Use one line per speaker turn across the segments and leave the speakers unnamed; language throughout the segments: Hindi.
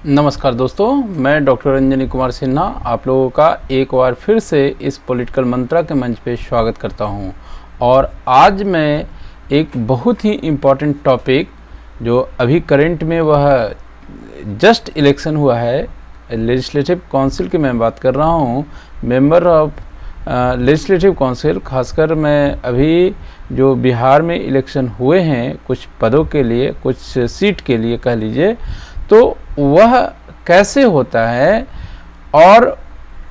नमस्कार दोस्तों, मैं डॉक्टर अंजनी कुमार सिन्हा आप लोगों का एक बार फिर से इस पॉलिटिकल मंत्रा के मंच पे स्वागत करता हूं। और आज मैं एक बहुत ही इम्पॉर्टेंट टॉपिक जो अभी करंट में वह जस्ट इलेक्शन हुआ है, लेजिस्लेटिव काउंसिल की मैं बात कर रहा हूं, मेंबर ऑफ लेजिस्लेटिव काउंसिल। खासकर मैं अभी जो बिहार में इलेक्शन हुए हैं कुछ पदों के लिए, कुछ सीट के लिए कह लीजिए, तो वह कैसे होता है और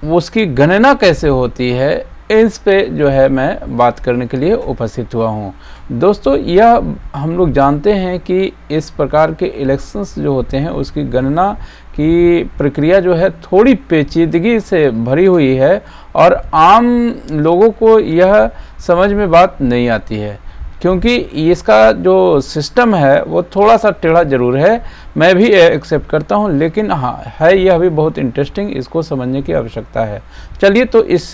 उसकी गणना कैसे होती है, इस पे जो है मैं बात करने के लिए उपस्थित हुआ हूँ। दोस्तों, यह हम लोग जानते हैं कि इस प्रकार के इलेक्शंस जो होते हैं उसकी गणना की प्रक्रिया जो है थोड़ी पेचीदगी से भरी हुई है और आम लोगों को यह समझ में बात नहीं आती है, क्योंकि इसका जो सिस्टम है वो थोड़ा सा टेढ़ा ज़रूर है, मैं भी एक्सेप्ट करता हूँ, लेकिन हाँ है यह भी बहुत इंटरेस्टिंग, इसको समझने की आवश्यकता है। चलिए तो इस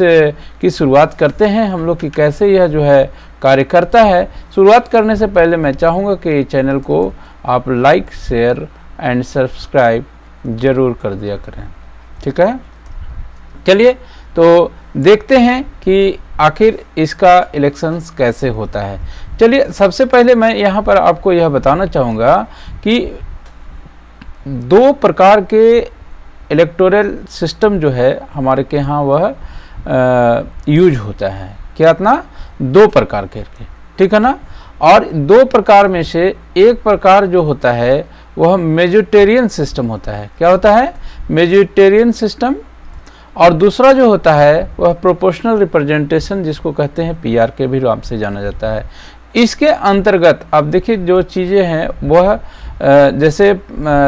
की शुरुआत करते हैं हम लोग कि कैसे यह जो है कार्य करता है। शुरुआत करने से पहले मैं चाहूँगा कि चैनल को आप लाइक, शेयर एंड सब्सक्राइब ज़रूर कर दिया करें, ठीक है। चलिए तो देखते हैं कि आखिर इसका इलेक्शंस कैसे होता है। चलिए सबसे पहले मैं यहाँ पर आपको यह बताना चाहूँगा कि दो प्रकार के इलेक्टोरल सिस्टम जो है हमारे के यहाँ वह यूज होता है। क्या इतना दो प्रकार के, ठीक है ना। और दो प्रकार में से एक प्रकार जो होता है वह मेजोरिटेरियन सिस्टम होता है। क्या होता है? Majoritarian system. और दूसरा जो होता है वह प्रोपोर्शनल रिप्रेजेंटेशन, जिसको कहते हैं पीआर के भी नाम से जाना जाता है। इसके अंतर्गत आप देखिए जो चीज़ें हैं वह जैसे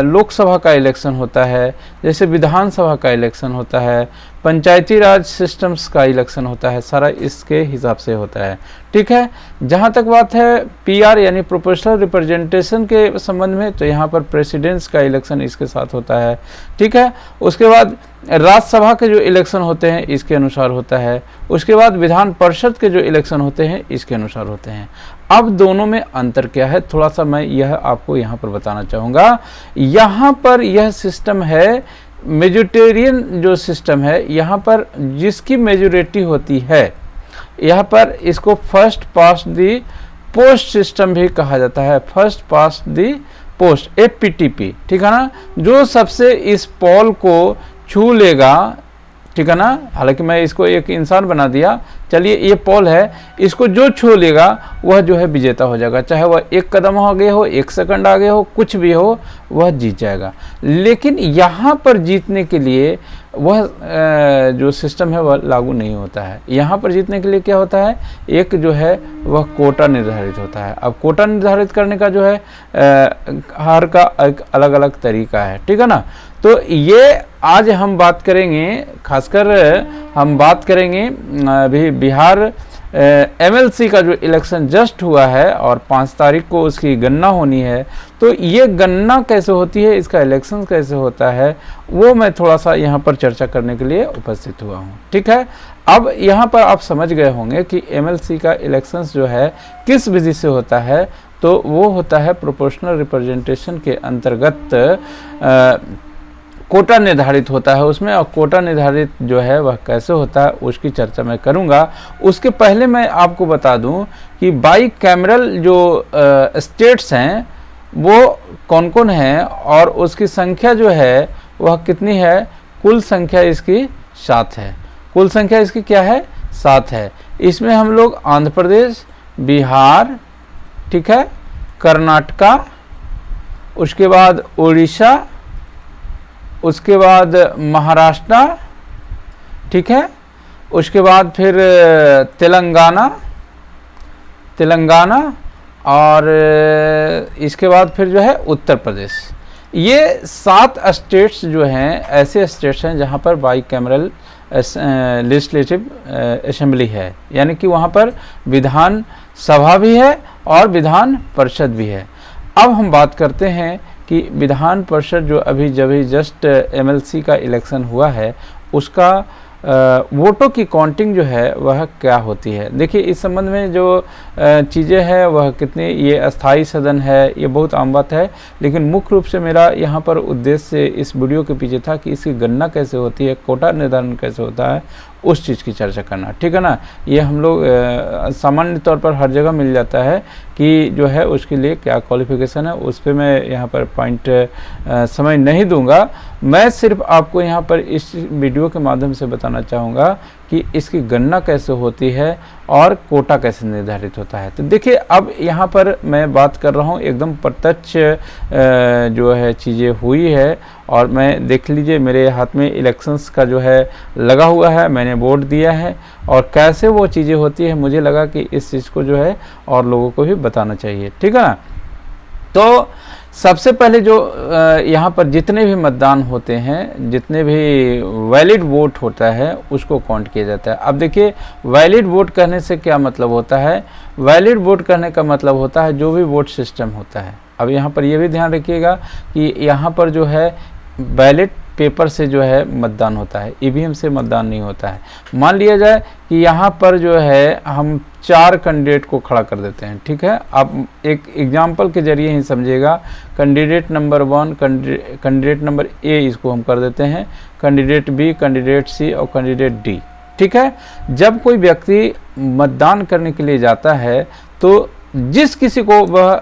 लोकसभा का इलेक्शन होता है, जैसे विधानसभा का इलेक्शन होता है, पंचायती राज सिस्टम्स का इलेक्शन होता है, सारा इसके हिसाब से होता है, ठीक है। जहाँ तक बात है पीआर यानी प्रोपोर्शनल रिप्रेजेंटेशन के संबंध में, तो यहाँ पर प्रेसिडेंट्स का इलेक्शन इसके साथ होता है, ठीक है। उसके बाद राज्यसभा के जो इलेक्शन होते हैं इसके अनुसार होता है। उसके बाद विधान परिषद के जो इलेक्शन होते हैं इसके अनुसार होते हैं। अब दोनों में अंतर क्या है, थोड़ा सा मैं यह आपको यहाँ पर बताना चाहूँगा। यहाँ पर यह सिस्टम है मेजोरिटेरियन जो सिस्टम है, यहाँ पर जिसकी मेजोरिटी होती है, यहाँ पर इसको फर्स्ट पास्ट दी पोस्ट सिस्टम भी कहा जाता है। फर्स्ट पास्ट दी पोस्ट, FPTP, ठीक है ना। जो सबसे इस पोल को छू लेगा, ठीक है ना। हालांकि मैं इसको एक इंसान बना दिया, चलिए ये पोल है, इसको जो छू लेगा वह जो है विजेता हो जाएगा, चाहे वह एक कदम आगे हो, एक सेकंड आगे हो, कुछ भी हो, वह जीत जाएगा। लेकिन यहाँ पर जीतने के लिए वह जो सिस्टम है वह लागू नहीं होता है। यहाँ पर जीतने के लिए क्या होता है, एक जो है वह कोटा निर्धारित होता है। अब कोटा निर्धारित करने का जो है हर का एक अलग अलग तरीका है, ठीक है ना। तो ये आज हम बात करेंगे, खासकर हम बात करेंगे अभी बिहार MLC का जो इलेक्शन जस्ट हुआ है और 5 तारीख को उसकी गणना होनी है। तो ये गणना कैसे होती है, इसका इलेक्शन कैसे होता है, वो मैं थोड़ा सा यहाँ पर चर्चा करने के लिए उपस्थित हुआ हूँ, ठीक है। अब यहाँ पर आप समझ गए होंगे कि MLC का इलेक्शंस जो है किस विधि से होता है। तो वो होता है प्रोपोर्शनल रिप्रेजेंटेशन के अंतर्गत कोटा निर्धारित होता है उसमें। और कोटा निर्धारित जो है वह कैसे होता है उसकी चर्चा मैं करूंगा। उसके पहले मैं आपको बता दूं कि बाई कैमरल जो स्टेट्स हैं वो कौन कौन हैं और उसकी संख्या जो है वह कितनी है। कुल संख्या इसकी 7 है। कुल संख्या इसकी क्या है? 7 है। इसमें हम लोग आंध्र प्रदेश, बिहार, ठीक है, कर्नाटका, उसके बाद उड़ीसा, उसके बाद महाराष्ट्र, ठीक है, उसके बाद फिर तेलंगाना और इसके बाद फिर जो है उत्तर प्रदेश। ये 7 स्टेट्स जो हैं ऐसे स्टेट्स हैं जहाँ पर बाई कैमरल लेजिस्लेटिव असेंबली है, यानी कि वहाँ पर विधान सभा भी है और विधान परिषद भी है। अब हम बात करते हैं कि विधान परिषद जो अभी जस्ट MLC का इलेक्शन हुआ है उसका वोटों की काउंटिंग जो है वह क्या होती है। देखिए इस संबंध में जो चीज़ें हैं वह कितनी, ये अस्थाई सदन है, ये बहुत आम बात है, लेकिन मुख्य रूप से मेरा यहाँ पर उद्देश्य इस वीडियो के पीछे था कि इसकी गणना कैसे होती है, कोटा निर्धारण कैसे होता है, उस चीज़ की चर्चा करना, ठीक है ना। ये हम लोग सामान्य तौर पर हर जगह मिल जाता है कि जो है उसके लिए क्या क्वालिफिकेशन है, उस पर मैं यहाँ पर पॉइंट समय नहीं दूंगा। मैं सिर्फ आपको यहाँ पर इस वीडियो के माध्यम से बताना चाहूँगा कि इसकी गणना कैसे होती है और कोटा कैसे निर्धारित होता है। तो देखिए अब यहाँ पर मैं बात कर रहा हूँ एकदम प्रत्यक्ष जो है चीज़ें हुई है, और मैं देख लीजिए मेरे हाथ में इलेक्शंस का जो है लगा हुआ है, मैंने वोट दिया है, और कैसे वो चीज़ें होती है मुझे लगा कि इस चीज़ को जो है और लोगों को भी बताना चाहिए, ठीक है ना। तो सबसे पहले जो यहाँ पर जितने भी मतदान होते हैं, जितने भी वैलिड वोट होता है उसको काउंट किया जाता है। अब देखिए वैलिड वोट कहने से क्या मतलब होता है। वैलिड वोट कहने का मतलब होता है जो भी वोट सिस्टम होता है। अब यहाँ पर यह भी ध्यान रखिएगा कि यहाँ पर जो है बैलेट पेपर से जो है मतदान होता है, ईवीएम से मतदान नहीं होता है। मान लिया जाए कि यहाँ पर जो है हम 4 कैंडिडेट को खड़ा कर देते हैं, ठीक है। आप एक एग्जाम्पल के जरिए ही समझिएगा। Candidate number 1, candidate number A इसको हम कर देते हैं, कैंडिडेट बी, कैंडिडेट सी और कैंडिडेट डी, ठीक है। जब कोई व्यक्ति मतदान करने के लिए जाता है तो जिस किसी को वह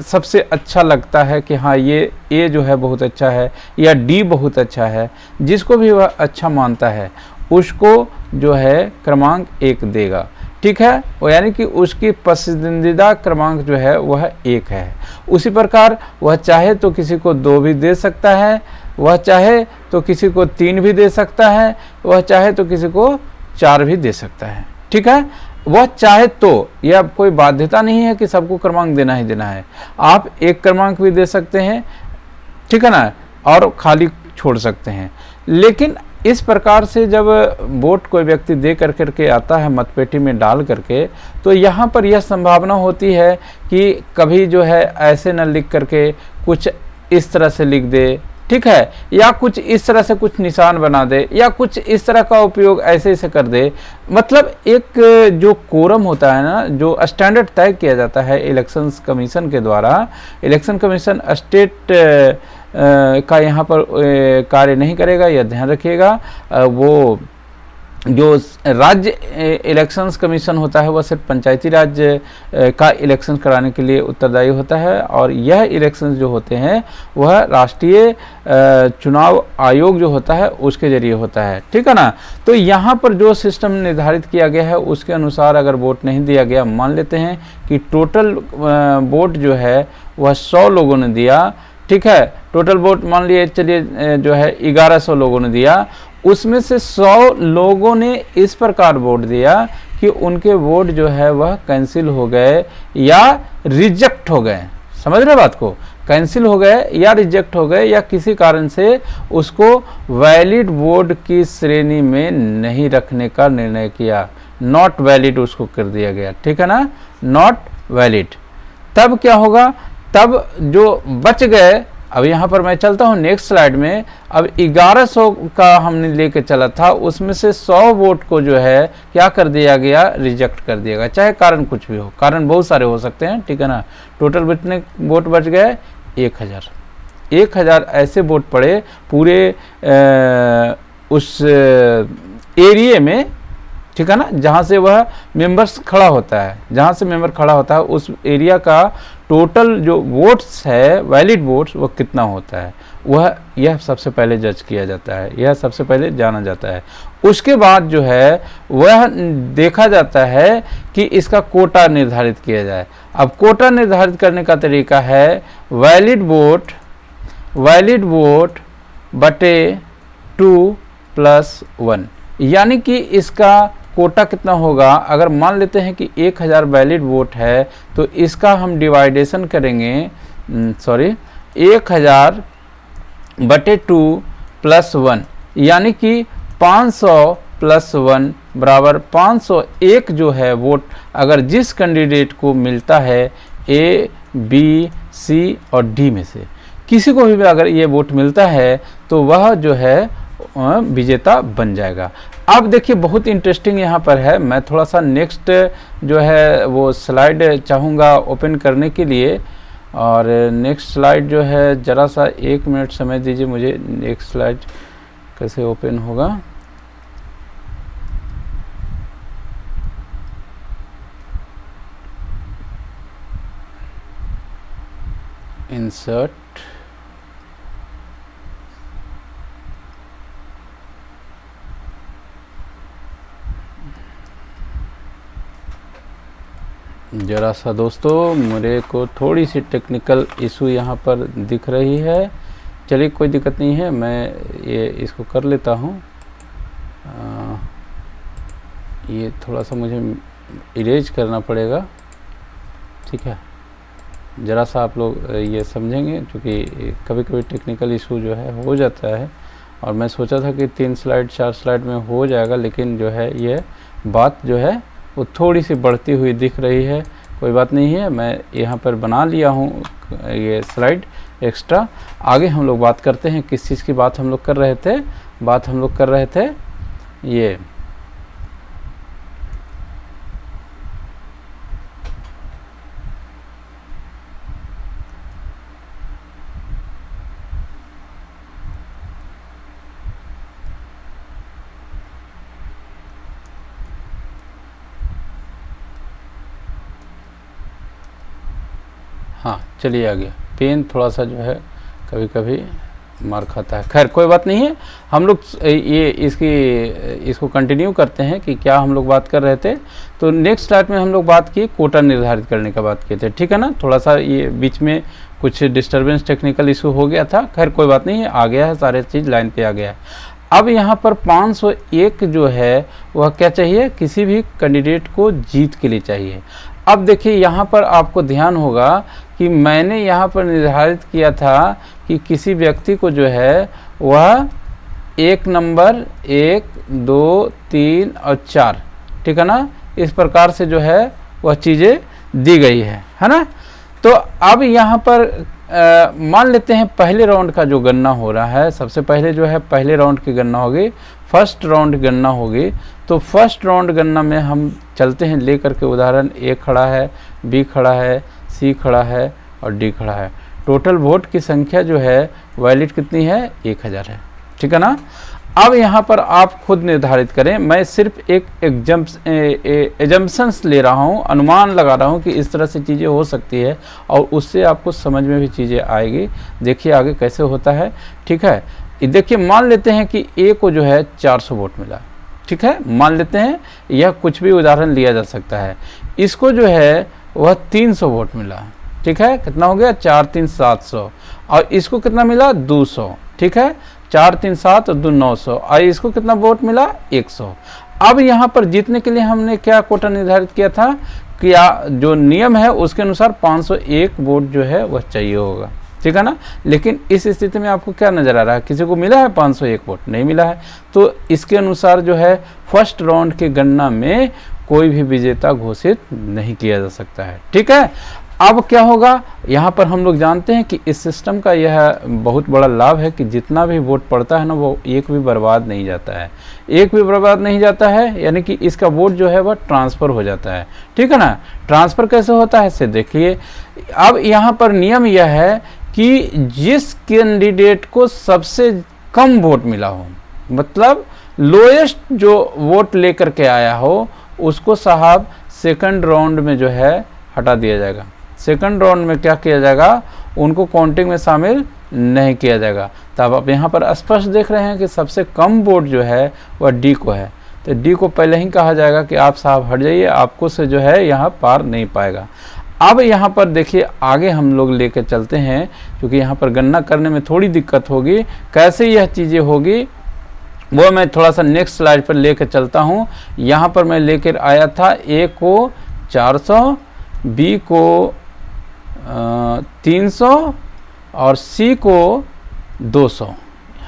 सबसे अच्छा लगता है कि हाँ ये ए जो है बहुत अच्छा है या डी बहुत अच्छा है, जिसको भी वह अच्छा मानता है उसको जो है क्रमांक 1 देगा, ठीक है। वो यानी कि उसकी पसंदीदा क्रमांक जो है वह 1 है। उसी प्रकार वह चाहे तो किसी को 2 भी दे सकता है, वह चाहे तो किसी को 3 भी दे सकता है, वह चाहे तो किसी को 4 भी दे सकता है, ठीक है। वह चाहे तो, यह कोई बाध्यता नहीं है कि सबको क्रमांक देना ही देना है। आप 1 क्रमांक भी दे सकते हैं, ठीक है ना, और खाली छोड़ सकते हैं। लेकिन इस प्रकार से जब वोट कोई व्यक्ति दे करके आता है मतपेटी में डाल करके, तो यहाँ पर यह संभावना होती है कि कभी जो है ऐसे न लिख करके कुछ इस तरह से लिख दे, ठीक है, या कुछ इस तरह से कुछ निशान बना दे, या कुछ इस तरह का उपयोग ऐसे ऐसे कर दे। मतलब एक जो कोरम होता है ना, जो स्टैंडर्ड तय किया जाता है इलेक्शंस कमीशन के द्वारा, इलेक्शन कमीशन स्टेट का यहाँ पर कार्य नहीं करेगा, यह ध्यान रखिएगा। वो जो राज्य इलेक्शंस कमीशन होता है वह सिर्फ पंचायती राज का इलेक्शन कराने के लिए उत्तरदायी होता है, और यह इलेक्शंस जो होते हैं वह राष्ट्रीय चुनाव आयोग जो होता है उसके जरिए होता है, ठीक है ना। तो यहाँ पर जो सिस्टम निर्धारित किया गया है उसके अनुसार अगर वोट नहीं दिया गया, मान लेते हैं कि टोटल वोट जो है वह 100 लोगों ने दिया, ठीक है। टोटल वोट मान लिए चलिए जो है 1100 लोगों ने दिया, उसमें से 100 लोगों ने इस प्रकार वोट दिया कि उनके वोट जो है वह कैंसिल हो गए या रिजेक्ट हो गए। समझ रहे बात को, कैंसिल हो गए या रिजेक्ट हो गए, या किसी कारण से उसको वैलिड वोट की श्रेणी में नहीं रखने का निर्णय किया, नॉट वैलिड उसको कर दिया गया, ठीक है ना, नॉट वैलिड। तब क्या होगा, तब जो बच गए, अब यहाँ पर मैं चलता हूँ नेक्स्ट स्लाइड में। अब 1100 का हमने लेके चला था, उसमें से 100 वोट को जो है क्या कर दिया गया, रिजेक्ट कर दिया गया, चाहे कारण कुछ भी हो, कारण बहुत सारे हो सकते हैं, ठीक है ना। टोटल कितने वोट बच गए, 1000 ऐसे वोट पड़े पूरे उस एरिया में, ठीक है ना, जहाँ से वह मेंबर्स खड़ा होता है, जहाँ से मेंबर खड़ा होता है उस एरिया का टोटल जो वोट्स है, वैलिड वोट्स, वो कितना होता है, वह यह सबसे पहले जज किया जाता है, यह सबसे पहले जाना जाता है। उसके बाद जो है वह देखा जाता है कि इसका कोटा निर्धारित किया जाए। अब कोटा निर्धारित करने का तरीका है वैलिड वोट बटे 2+1, यानी कि इसका कोटा कितना होगा। अगर मान लेते हैं कि 1000 वैलिड वोट है तो इसका हम डिवाइडेशन करेंगे, 1000 बटे 2+1, यानी कि 500 + 1 बराबर 501 जो है वोट अगर जिस कैंडिडेट को मिलता है ए, बी, सी और डी में से किसी को भी अगर ये वोट मिलता है तो वह जो है विजेता बन जाएगा। अब देखिए बहुत इंटरेस्टिंग यहाँ पर है, मैं थोड़ा सा नेक्स्ट जो है वो स्लाइड चाहूँगा ओपन करने के लिए। और नेक्स्ट स्लाइड जो है, ज़रा सा 1 मिनट समय दीजिए मुझे, नेक्स्ट स्लाइड कैसे ओपन होगा। इंसर्ट, ज़रा सा दोस्तों मेरे को थोड़ी सी टेक्निकल इशू यहाँ पर दिख रही है। चलिए कोई दिक्कत नहीं है, मैं ये इसको कर लेता हूँ। ये थोड़ा सा मुझे इरेज करना पड़ेगा, ठीक है। ज़रा सा आप लोग ये समझेंगे, क्योंकि कभी कभी टेक्निकल इशू जो है हो जाता है। और मैं सोचा था कि 3 स्लाइड 4 स्लाइड में हो जाएगा, लेकिन जो है ये बात जो है वो थोड़ी सी बढ़ती हुई दिख रही है। कोई बात नहीं है, मैं यहाँ पर बना लिया हूँ ये स्लाइड एक्स्ट्रा। आगे हम लोग बात करते हैं, किस चीज़ की बात हम लोग कर रहे थे। बात हम लोग कर रहे थे ये हाँ चलिए आ गया। पेन थोड़ा सा जो है कभी कभी मार खाता है, खैर कोई बात नहीं है। हम लोग ये इसको कंटिन्यू करते हैं कि क्या हम लोग बात कर रहे थे। तो नेक्स्ट स्लाइड में हम लोग बात की कोटा निर्धारित करने का बात किए थे, ठीक है ना। थोड़ा सा ये बीच में कुछ डिस्टर्बेंस टेक्निकल इशू हो गया था, खैर कोई बात नहीं है, आ गया है, सारे चीज़ लाइन पे आ गया है। अब यहाँ पर 501 जो है वह क्या चाहिए, किसी भी कैंडिडेट को जीत के लिए चाहिए। अब देखिए यहाँ पर आपको ध्यान होगा कि मैंने यहाँ पर निर्धारित किया था कि किसी व्यक्ति को जो है वह 1 नंबर 1 2 3 और 4, ठीक है ना, इस प्रकार से जो है वह चीज़ें दी गई है ना। तो अब यहाँ पर मान लेते हैं पहले राउंड का जो गणना हो रहा है, सबसे पहले जो है पहले राउंड की गणना होगी, फर्स्ट राउंड गणना होगी। तो फर्स्ट राउंड गणना में हम चलते हैं लेकर के उदाहरण, ए खड़ा है, बी खड़ा है, सी खड़ा है और डी खड़ा है। टोटल वोट की संख्या जो है वैलिड कितनी है, 1000 है, ठीक है ना। अब यहाँ पर आप खुद निर्धारित करें, मैं सिर्फ एक एजम्पशंस ले रहा हूँ, अनुमान लगा रहा हूँ कि इस तरह से चीज़ें हो सकती है और उससे आपको समझ में भी चीज़ें आएगी। देखिए आगे कैसे होता है, ठीक है। देखिए मान लेते हैं कि ए को जो है 400 वोट मिला, ठीक है, मान लेते हैं, यह कुछ भी उदाहरण लिया जा सकता है। इसको जो है वह 300 वोट मिला, ठीक है, कितना हो गया 4 3 700, और इसको कितना मिला 200, ठीक है, 4 3 7 और 2 900, और इसको कितना वोट मिला 100। अब यहाँ पर जीतने के लिए हमने क्या कोटा निर्धारित किया था, क्या जो नियम है उसके अनुसार 501 वोट जो है वह चाहिए होगा, ठीक है ना। लेकिन इस स्थिति में आपको क्या नज़र आ रहा है, किसी को मिला है 501 वोट, नहीं मिला है। तो इसके अनुसार जो है फर्स्ट राउंड की गणना में कोई भी विजेता घोषित नहीं किया जा सकता है, ठीक है। अब क्या होगा, यहाँ पर हम लोग जानते हैं कि इस सिस्टम का यह बहुत बड़ा लाभ है कि जितना भी वोट पड़ता है ना वो एक भी बर्बाद नहीं जाता है, एक भी बर्बाद नहीं जाता है, यानी कि इसका वोट जो है वह ट्रांसफ़र हो जाता है, ठीक है ना। ट्रांसफ़र कैसे होता है इसे देखिए। अब यहाँ पर नियम यह है कि जिस कैंडिडेट को सबसे कम वोट मिला हो, मतलब लोएस्ट जो वोट लेकर के आया हो, उसको साहब सेकंड राउंड में जो है हटा दिया जाएगा। सेकंड राउंड में क्या किया जाएगा, उनको काउंटिंग में शामिल नहीं किया जाएगा। तब आप यहाँ पर स्पष्ट देख रहे हैं कि सबसे कम वोट जो है वह डी को है, तो डी को पहले ही कहा जाएगा कि आप साहब हट जाइए, आपको से जो है यहाँ पार नहीं पाएगा। अब यहाँ पर देखिए आगे हम लोग लेकर चलते हैं, क्योंकि यहाँ पर गणना करने में थोड़ी दिक्कत होगी, कैसे यह चीज़ें होगी वो मैं थोड़ा सा नेक्स्ट स्लाइड पर लेकर चलता हूँ। यहाँ पर मैं लेकर आया था ए को 400, बी को 300 और सी को 200,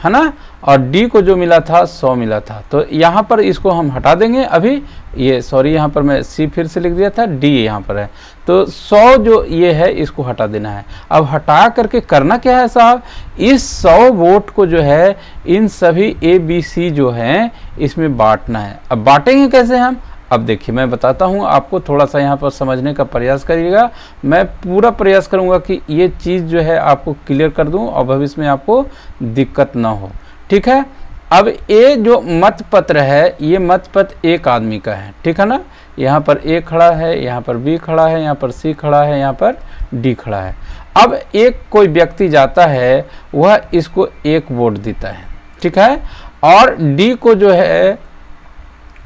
है ना, और डी को जो मिला था 100 मिला था। तो यहाँ पर इसको हम हटा देंगे अभी, ये सॉरी यहाँ पर मैं सी फिर से लिख दिया था, डी यहाँ पर है, तो 100 जो ये है इसको हटा देना है। अब हटा करके करना क्या है साहब, इस 100 वोट को जो है इन सभी ए बी सी जो हैं इसमें बांटना है। अब बांटेंगे कैसे हम, अब देखिए मैं बताता हूँ आपको, थोड़ा सा यहाँ पर समझने का प्रयास करिएगा। मैं पूरा प्रयास करूँगा कि ये चीज़ जो है आपको क्लियर कर दूँ और भविष्य में आपको दिक्कत ना हो, ठीक है। अब ये जो मतपत्र है ये मतपत्र एक आदमी का है, ठीक है ना। यहाँ पर ए खड़ा है, यहाँ पर बी खड़ा है, यहाँ पर सी खड़ा है, यहाँ पर डी खड़ा है। अब एक कोई व्यक्ति जाता है वह इसको एक वोट देता है, ठीक है, और डी को जो है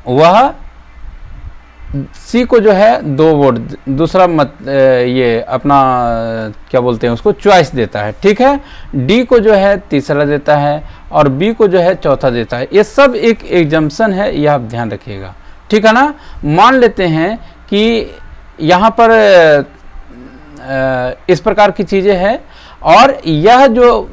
वह सी को जो है 2 वोट, दूसरा मत ये अपना क्या बोलते हैं उसको चॉइस देता है, ठीक है। डी को जो है तीसरा देता है और बी को जो है चौथा देता है। ये सब एक एग्जम्पशन है, यह आप ध्यान रखिएगा, ठीक है ना। मान लेते हैं कि यहाँ पर इस प्रकार की चीज़ें हैं और यह जो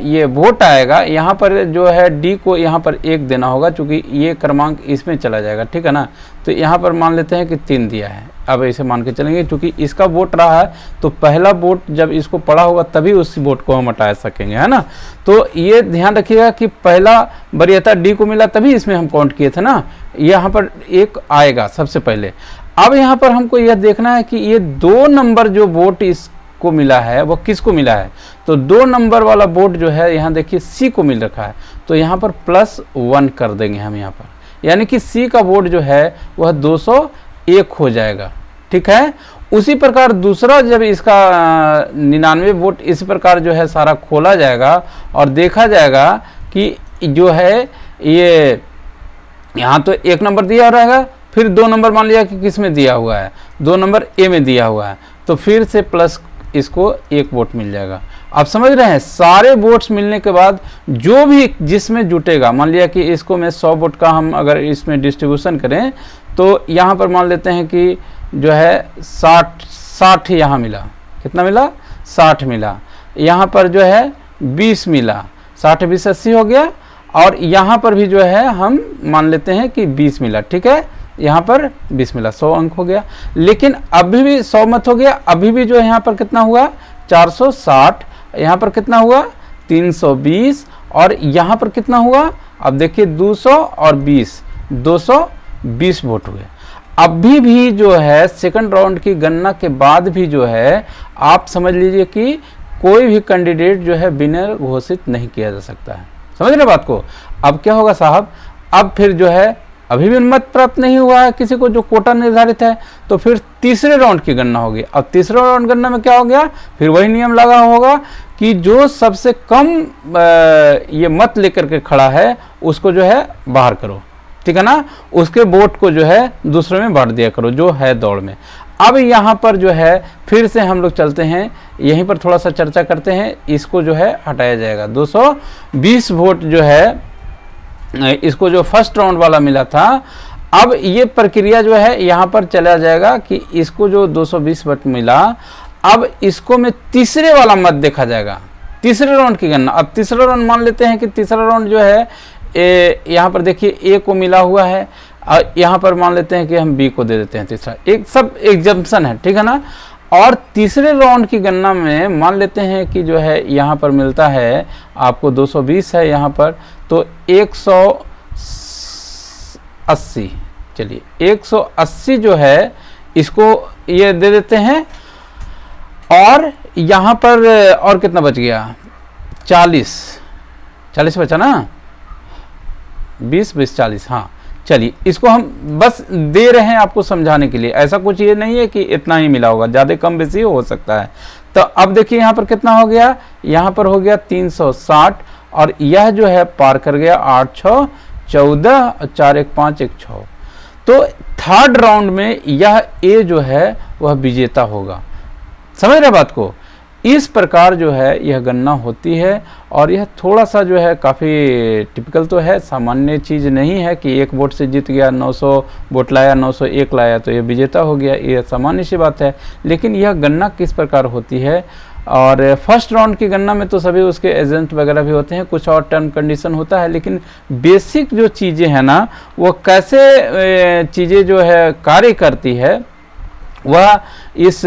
ये वोट आएगा यहाँ पर जो है डी को यहाँ पर 1 देना होगा, क्योंकि ये क्रमांक इसमें चला जाएगा, ठीक है ना। तो यहाँ पर मान लेते हैं कि 3 दिया है, अब ऐसे मान के चलेंगे क्योंकि इसका वोट रहा है, तो पहला वोट जब इसको पड़ा होगा तभी उस वोट को हम हटा सकेंगे, है ना। तो ये ध्यान रखिएगा कि पहला वरीयता डी को मिला तभी इसमें हम काउंट किए थे ना, यहाँ पर 1 आएगा सबसे पहले। अब यहाँ पर हमको यह देखना है कि ये 2 नंबर जो वोट इसको मिला है वो किसको मिला है, तो 2 नंबर वाला वोट जो है यहाँ देखिए सी को मिल रखा है, तो यहाँ पर +1 कर देंगे हम यहाँ पर, यानी कि सी का वोट जो है वह 201 हो जाएगा, ठीक है। उसी प्रकार दूसरा जब इसका 99 वोट इस प्रकार जो है सारा खोला जाएगा और देखा जाएगा कि जो है ये यहाँ तो 1 नंबर दिया रहेगा, फिर 2 नंबर मान लिया कि किस में दिया हुआ है, 2 नंबर ए में दिया हुआ है, तो फिर से प्लस इसको 1 वोट मिल जाएगा। आप समझ रहे हैं, सारे वोट्स मिलने के बाद जो भी जिसमें जुटेगा, मान लिया कि इसको मैं 100 वोट का हम अगर इसमें डिस्ट्रीब्यूशन करें तो यहाँ पर मान लेते हैं कि जो है 60 यहाँ मिला, कितना मिला 60 मिला, यहाँ पर जो है 20 मिला, 60 20 80 हो गया, और यहाँ पर भी जो है हम मान लेते हैं कि 20 मिला, ठीक है, यहाँ पर 20 मिला, 100 अंक हो गया। लेकिन अभी भी 100 मत हो गया, अभी भी जो है यहाँ पर कितना हुआ 460, यहाँ पर कितना हुआ 320, और यहाँ पर कितना हुआ, अब देखिए 200 और 20, 220 वोट हुए। अभी भी जो है सेकंड राउंड की गणना के बाद भी जो है आप समझ लीजिए कि कोई भी कैंडिडेट जो है विनर घोषित नहीं किया जा सकता है, समझ रहे बात को। अब क्या होगा साहब, अब फिर जो है अभी भी मत प्राप्त नहीं हुआ है किसी को जो कोटा निर्धारित है, तो फिर तीसरे राउंड की गणना होगी। अब तीसरे राउंड गणना में क्या हो गया, फिर वही नियम लगा होगा कि जो सबसे कम ये मत लेकर के खड़ा है उसको जो है बाहर करो, ठीक है ना, उसके वोट को जो है दूसरे में बांट दिया करो जो है दौड़ में। अब यहाँ पर जो है फिर से हम लोग चलते हैं, यहीं पर थोड़ा सा चर्चा करते हैं, इसको जो है हटाया जाएगा। 220 वोट जो है इसको जो फर्स्ट राउंड वाला मिला था, अब ये प्रक्रिया जो है यहाँ पर चला जाएगा कि इसको जो 220 वोट मिला, अब इसको में तीसरे वाला मत देखा जाएगा, तीसरे राउंड की गणना। अब तीसरा राउंड मान लेते हैं कि तीसरा राउंड जो है यहाँ पर देखिए ए को मिला हुआ है, और यहाँ पर मान लेते हैं कि हम बी को दे देते हैं तीसरा, एक सब एग्जम्पशन है, ठीक है ना। और तीसरे राउंड की गणना में मान लेते हैं कि जो है यहाँ पर मिलता है आपको 220 है यहाँ पर, तो 180, चलिए 180 जो है इसको ये दे देते हैं, और यहाँ पर और कितना बच गया 40 बचा ना, 20 20 40, हाँ चलिए इसको हम बस दे रहे हैं आपको समझाने के लिए, ऐसा कुछ ये नहीं है कि इतना ही मिला होगा, ज़्यादा कम बेसी हो सकता है। तो अब देखिए यहाँ पर कितना हो गया, यहाँ पर हो गया 360, और यह जो है पार कर गया 8 6 14, 4 1 5 1 6। तो थर्ड राउंड में यह ए जो है वह विजेता होगा, समझ रहे बात को। इस प्रकार जो है यह गणना होती है, और यह थोड़ा सा जो है काफ़ी टिपिकल तो है, सामान्य चीज़ नहीं है कि 1 वोट से जीत गया, 900 वोट लाया, 901 लाया तो यह विजेता हो गया, यह सामान्य सी बात है। लेकिन यह गणना किस प्रकार होती है और फर्स्ट राउंड की गणना में तो सभी उसके एजेंट वगैरह भी होते हैं, कुछ और टर्म कंडीशन होता है, लेकिन बेसिक जो चीज़ें हैं ना, वो कैसे चीज़ें जो है कार्य करती है, वह इस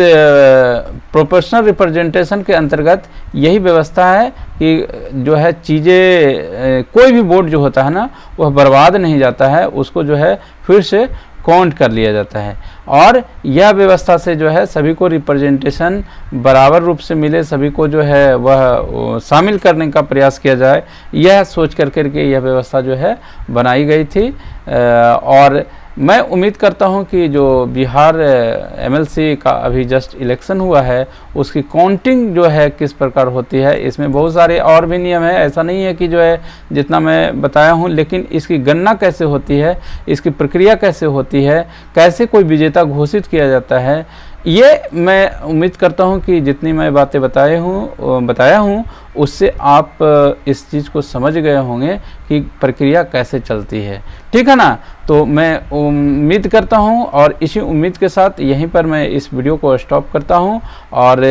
प्रोपोर्शनल रिप्रेजेंटेशन के अंतर्गत यही व्यवस्था है कि जो है चीज़ें, कोई भी वोट जो होता है ना, वह बर्बाद नहीं जाता है, उसको जो है फिर से काउंट कर लिया जाता है। और यह व्यवस्था से जो है सभी को रिप्रेजेंटेशन बराबर रूप से मिले, सभी को जो है वह शामिल करने का प्रयास किया जाए, यह सोच कर के यह व्यवस्था जो है बनाई गई थी। और मैं उम्मीद करता हूं कि जो बिहार एमएलसी का अभी जस्ट इलेक्शन हुआ है, उसकी काउंटिंग जो है किस प्रकार होती है, इसमें बहुत सारे और भी नियम है, ऐसा नहीं है कि जो है जितना मैं बताया हूं, लेकिन इसकी गणना कैसे होती है, इसकी प्रक्रिया कैसे होती है, कैसे कोई विजेता घोषित किया जाता है, ये मैं उम्मीद करता हूं कि जितनी मैं बातें बताया हूं उससे आप इस चीज़ को समझ गए होंगे कि प्रक्रिया कैसे चलती है। ठीक है ना? तो मैं उम्मीद करता हूं, और इसी उम्मीद के साथ यहीं पर मैं इस वीडियो को स्टॉप करता हूं। और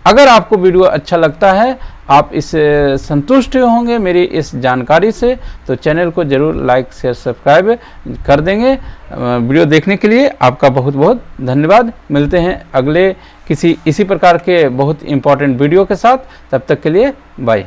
अगर आपको वीडियो अच्छा लगता है, आप इससे संतुष्ट होंगे मेरी इस जानकारी से, तो चैनल को ज़रूर लाइक शेयर सब्सक्राइब कर देंगे। वीडियो देखने के लिए आपका बहुत बहुत धन्यवाद। मिलते हैं अगले किसी इसी प्रकार के बहुत इम्पोर्टेंट वीडियो के साथ, तब तक के लिए बाय।